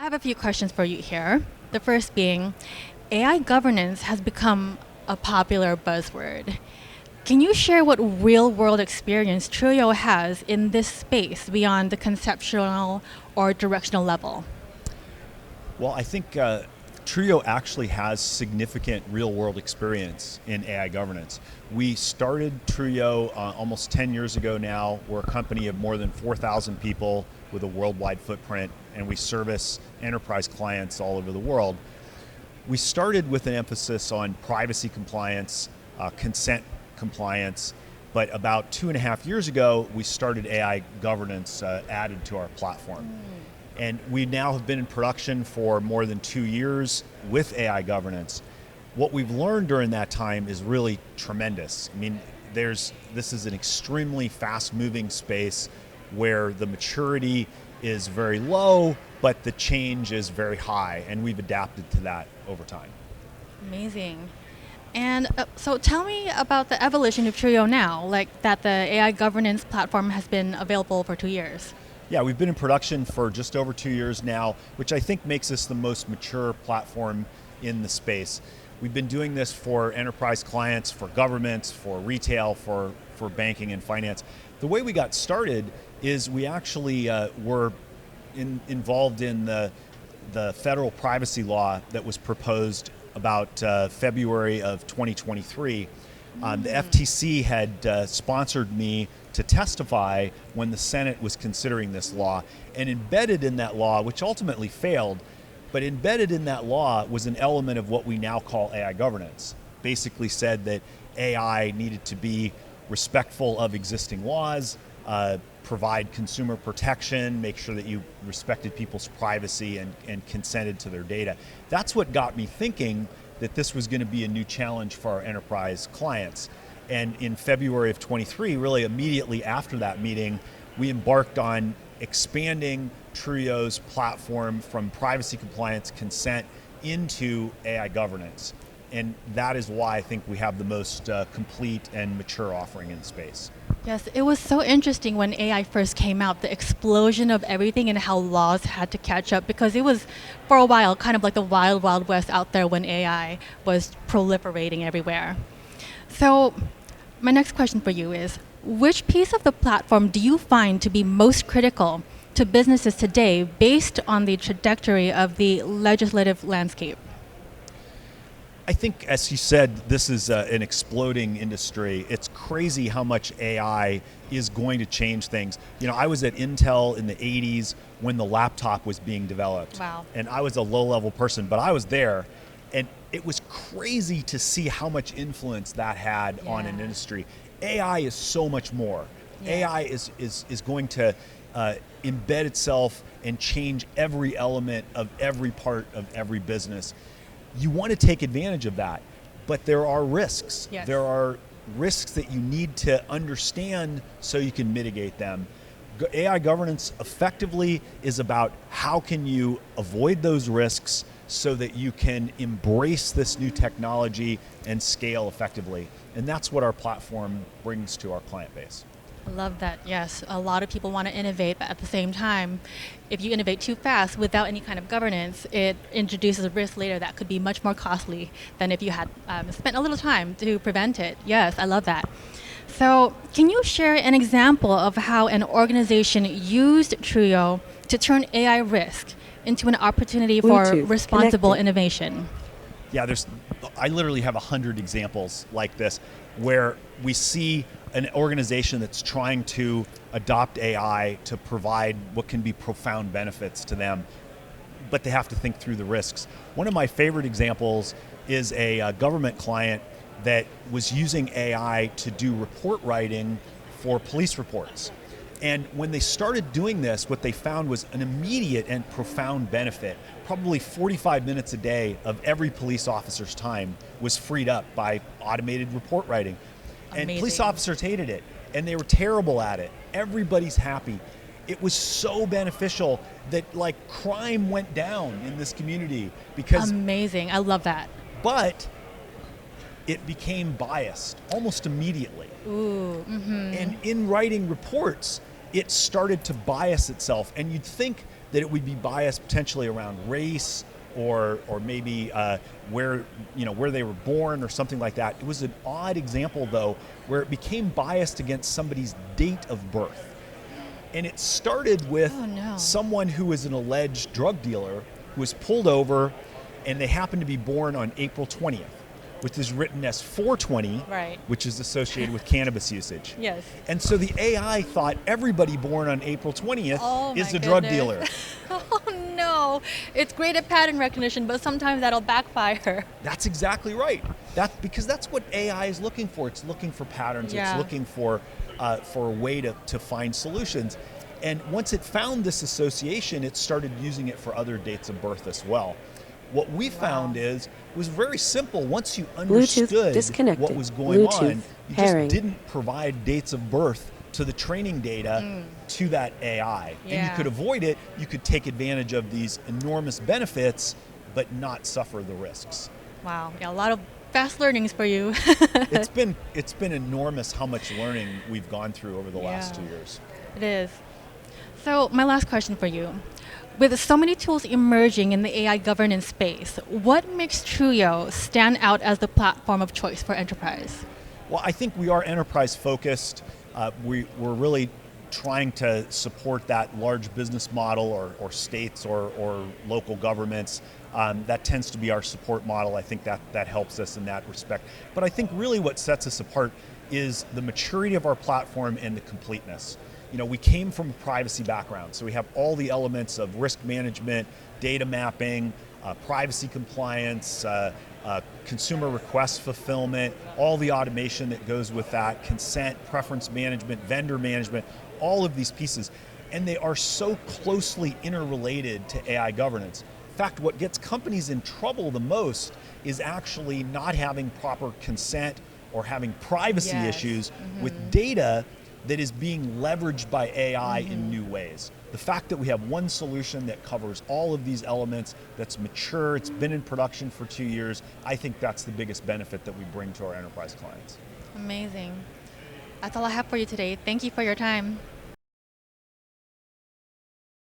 I have a few questions for you here. The first being, AI governance has become a popular buzzword. Can you share what real-world experience Truyo has in this space beyond the conceptual or directional level? Well, I think Truyo actually has significant real-world experience in AI governance. We started Truyo almost 10 years ago now. We're a company of more than 4,000 people with a worldwide footprint, and we service enterprise clients all over the world. We started with an emphasis on privacy compliance, consent compliance, but about 2.5 years ago, we started AI governance added to our platform. And we now have been in production for more than 2 years with AI governance. What we've learned during that time is really tremendous. I mean, this is an extremely fast-moving space where the maturity is very low, but the change is very high, and we've adapted to that over time. Amazing. And so tell me about the evolution of Truyo now, like that the AI governance platform has been available for 2 years. Yeah, we've been in production for just over 2 years now, which I think makes us the most mature platform in the space. We've been doing this for enterprise clients, for governments, for retail, for banking and finance. The way we got started is we actually were involved in the federal privacy law that was proposed about February of 2023. The FTC had sponsored me to testify when the Senate was considering this law, and embedded in that law, which ultimately failed, but embedded in that law was an element of what we now call AI governance. Basically said that AI needed to be respectful of existing laws, provide consumer protection, make sure that you respected people's privacy and consented to their data. That's what got me thinking that this was going to be a new challenge for our enterprise clients. And in February of 23, really immediately after that meeting, we embarked on expanding Truyo's platform from privacy compliance consent into AI governance. And that is why I think we have the most complete and mature offering in the space. Yes, it was so interesting when AI first came out, the explosion of everything and how laws had to catch up, because it was, for a while, kind of like the wild, wild west out there when AI was proliferating everywhere. So my next question for you is, which piece of the platform do you find to be most critical to businesses today based on the trajectory of the legislative landscape? I think, as you said, this is an exploding industry. It's crazy how much AI is going to change things. You know, I was at Intel in the 80s when the laptop was being developed. Wow. And I was a low-level person, but I was there. And it was crazy to see how much influence that had on an industry. AI is so much more. AI is going to embed itself and change every element of every part of every business. You want to take advantage of that, but there are risks. Yes. There are risks that you need to understand so you can mitigate them. AI governance effectively is about how can you avoid those risks so that you can embrace this new technology and scale effectively. And that's what our platform brings to our client base. I love that, yes. A lot of people want to innovate, but at the same time, if you innovate too fast without any kind of governance, it introduces a risk later that could be much more costly than if you had spent a little time to prevent it. Yes, I love that. So can you share an example of how an organization used Truyo to turn AI risk into an opportunity for Bluetooth responsible connected. innovation? Yeah, I literally have 100 examples like this where we see an organization that's trying to adopt AI to provide what can be profound benefits to them, but they have to think through the risks. One of my favorite examples is a government client that was using AI to do report writing for police reports. And when they started doing this, what they found was an immediate and profound benefit. Probably 45 minutes a day of every police officer's time was freed up by automated report writing. And Amazing. police officers hated it, and they were terrible at it. Everybody's happy. It was so beneficial that like crime went down in this community because, Amazing, I love that. but it became biased almost immediately. Ooh, And in writing reports, it started to bias itself. And you'd think that it would be biased potentially around race or maybe where they were born or something like that. It was an odd example though, where it became biased against somebody's date of birth. And it started with someone who was an alleged drug dealer who was pulled over, and they happened to be born on April 20th, which is written as 420, Right. which is associated with cannabis usage. Yes. And so the AI thought everybody born on April 20th Oh is my a drug goodness. dealer. Oh no, it's great at pattern recognition, but sometimes that'll backfire. That's exactly right. Because that's what AI is looking for. It's looking for patterns. Yeah. It's looking for a way to find solutions. And once it found this association, it started using it for other dates of birth as well. What we found was very simple. Once you understood what was going on, you just didn't provide dates of birth to the training data to that AI. Yeah. And you could avoid it. You could take advantage of these enormous benefits, but not suffer the risks. Wow, yeah, a lot of fast learnings for you. It's been enormous how much learning we've gone through over the last 2 years. It is. So my last question for you. With so many tools emerging in the AI governance space, what makes Truyo stand out as the platform of choice for enterprise? Well, I think we are enterprise focused. We're really trying to support that large business model or states or local governments. That tends to be our support model. I think that helps us in that respect. But I think really what sets us apart is the maturity of our platform and the completeness. We came from a privacy background, so we have all the elements of risk management, data mapping, privacy compliance, consumer request fulfillment, all the automation that goes with that, consent, preference management, vendor management, all of these pieces. And they are so closely interrelated to AI governance. In fact, what gets companies in trouble the most is actually not having proper consent or having privacy issues with data that is being leveraged by AI in new ways. The fact that we have one solution that covers all of these elements, that's mature, it's been in production for 2 years, I think that's the biggest benefit that we bring to our enterprise clients. Amazing. That's all I have for you today. Thank you for your time.